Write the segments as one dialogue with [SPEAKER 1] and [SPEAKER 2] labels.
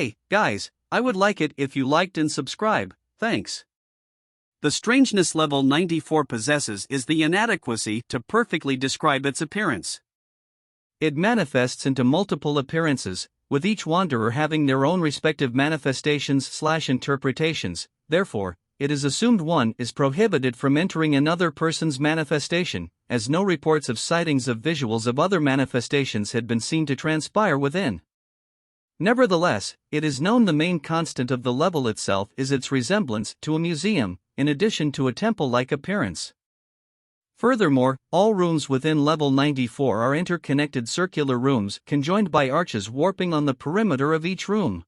[SPEAKER 1] Hey, guys, I would like it if you liked and subscribe, thanks. The strangeness level 94 possesses is the inadequacy to perfectly describe its appearance. It manifests into multiple appearances, with each wanderer having their own respective manifestations/interpretations. Therefore, it is assumed one is prohibited from entering another person's manifestation, as no reports of sightings of visuals of other manifestations had been seen to transpire within. Nevertheless, it is known the main constant of the level itself is its resemblance to a museum, in addition to a temple-like appearance. Furthermore, all rooms within level 94 are interconnected circular rooms conjoined by arches warping on the perimeter of each room.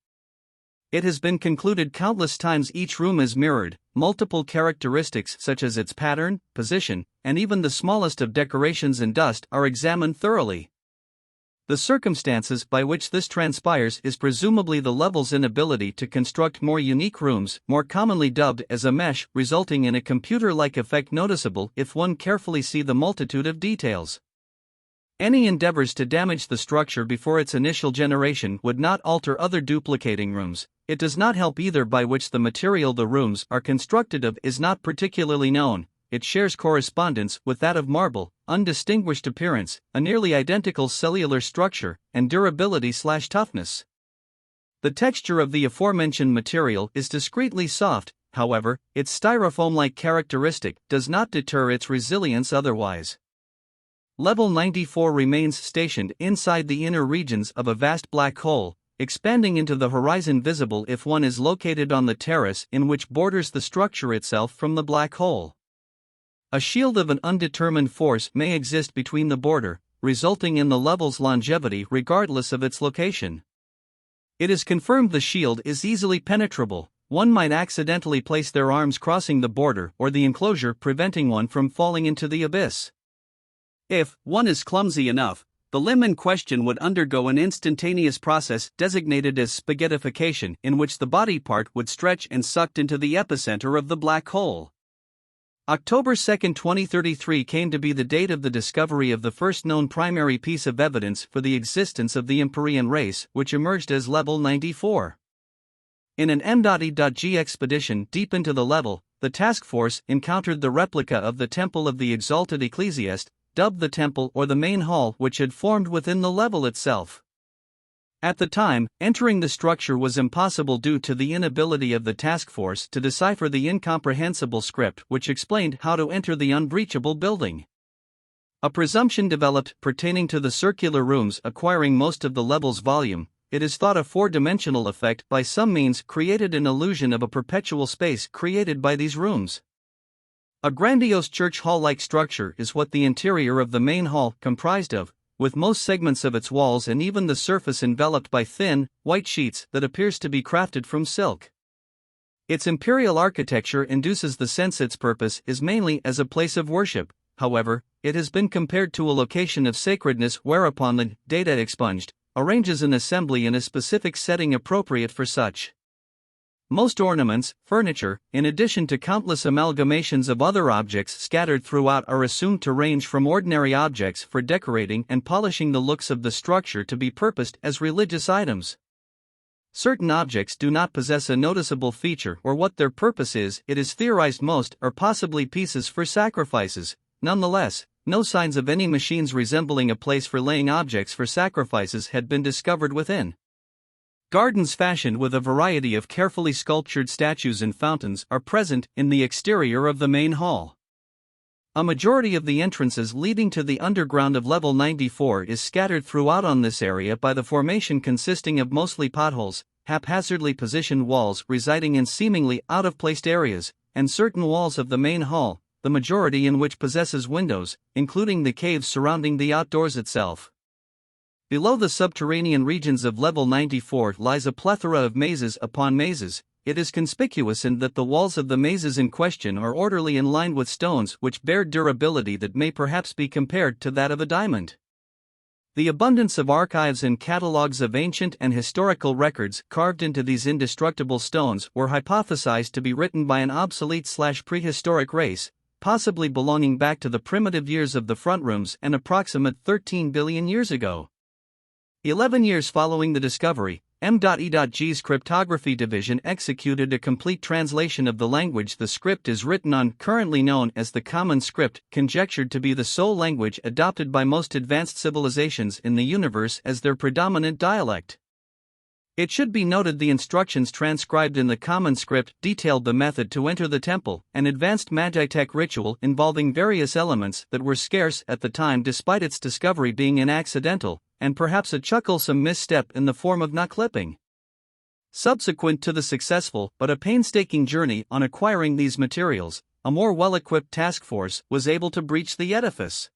[SPEAKER 1] It has been concluded countless times each room is mirrored, multiple characteristics such as its pattern, position, and even the smallest of decorations and dust are examined thoroughly. The circumstances by which this transpires is presumably the level's inability to construct more unique rooms, more commonly dubbed as a mesh, resulting in a computer-like effect noticeable if one carefully see the multitude of details. Any endeavors to damage the structure before its initial generation would not alter other duplicating rooms. It does not help either by which the material the rooms are constructed of is not particularly known. It shares correspondence with that of marble, undistinguished appearance, a nearly identical cellular structure, and durability/toughness. The texture of the aforementioned material is discreetly soft, however, its styrofoam-like characteristic does not deter its resilience otherwise. Level 94 remains stationed inside the inner regions of a vast black hole, expanding into the horizon visible if one is located on the terrace in which borders the structure itself from the black hole. A shield of an undetermined force may exist between the border, resulting in the level's longevity regardless of its location. It is confirmed the shield is easily penetrable. One might accidentally place their arms crossing the border or the enclosure, preventing one from falling into the abyss. If one is clumsy enough, the limb in question would undergo an instantaneous process designated as spaghettification, in which the body part would stretch and sucked into the epicenter of the black hole. October 2, 2033 came to be the date of the discovery of the first known primary piece of evidence for the existence of the Empyrean race, which emerged as level 94. In an M.E.G expedition deep into the level, the task force encountered the replica of the Temple of the Exalted Ecclesiast, dubbed the Temple or the Main Hall, which had formed within the level itself. At the time, entering the structure was impossible due to the inability of the task force to decipher the incomprehensible script which explained how to enter the unbreachable building. A presumption developed pertaining to the circular rooms acquiring most of the level's volume. It is thought a four-dimensional effect by some means created an illusion of a perpetual space created by these rooms. A grandiose church hall-like structure is what the interior of the main hall comprised of, with most segments of its walls and even the surface enveloped by thin, white sheets that appears to be crafted from silk. Its imperial architecture induces the sense its purpose is mainly as a place of worship. However, it has been compared to a location of sacredness whereupon the data expunged arranges an assembly in a specific setting appropriate for such. Most ornaments, furniture, in addition to countless amalgamations of other objects scattered throughout, are assumed to range from ordinary objects for decorating and polishing the looks of the structure to be purposed as religious items. Certain objects do not possess a noticeable feature or what their purpose is. It is theorized most are possibly pieces for sacrifices. Nonetheless, no signs of any machines resembling a place for laying objects for sacrifices had been discovered within. Gardens fashioned with a variety of carefully sculptured statues and fountains are present in the exterior of the main hall. A majority of the entrances leading to the underground of level 94 is scattered throughout on this area by the formation consisting of mostly potholes, haphazardly positioned walls residing in seemingly out-of-place areas, and certain walls of the main hall, the majority in which possesses windows, including the caves surrounding the outdoors itself. Below the subterranean regions of level 94 lies a plethora of mazes upon mazes. It is conspicuous in that the walls of the mazes in question are orderly and lined with stones which bear durability that may perhaps be compared to that of a diamond. The abundance of archives and catalogues of ancient and historical records carved into these indestructible stones were hypothesized to be written by an obsolete/prehistoric race, possibly belonging back to the primitive years of the front rooms an approximate 13 billion years ago. 11 years following the discovery, M.E.G's cryptography division executed a complete translation of the language the script is written on, currently known as the Common Script, conjectured to be the sole language adopted by most advanced civilizations in the universe as their predominant dialect. It should be noted the instructions transcribed in the Common Script detailed the method to enter the temple, an advanced Magitech ritual involving various elements that were scarce at the time despite its discovery being an accidental, and perhaps a chucklesome misstep in the form of knot clipping. Subsequent to the successful but a painstaking journey on acquiring these materials, a more well-equipped task force was able to breach the edifice.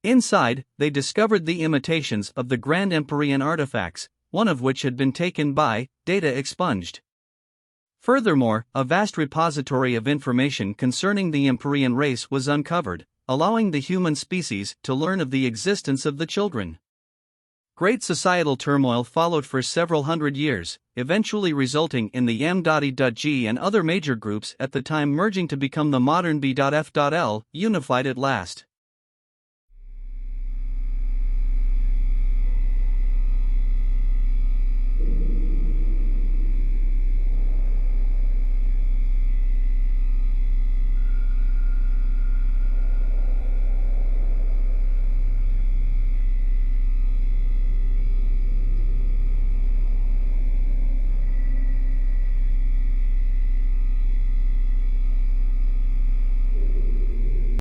[SPEAKER 1] Inside, they discovered the imitations of the Grand Empyrean artifacts, one of which had been taken by, data expunged. Furthermore, a vast repository of information concerning the Empyrean race was uncovered, allowing the human species to learn of the existence of the children. Great societal turmoil followed for several hundred years, eventually resulting in the M.E.G and other major groups at the time merging to become the modern B.F.L, unified at last.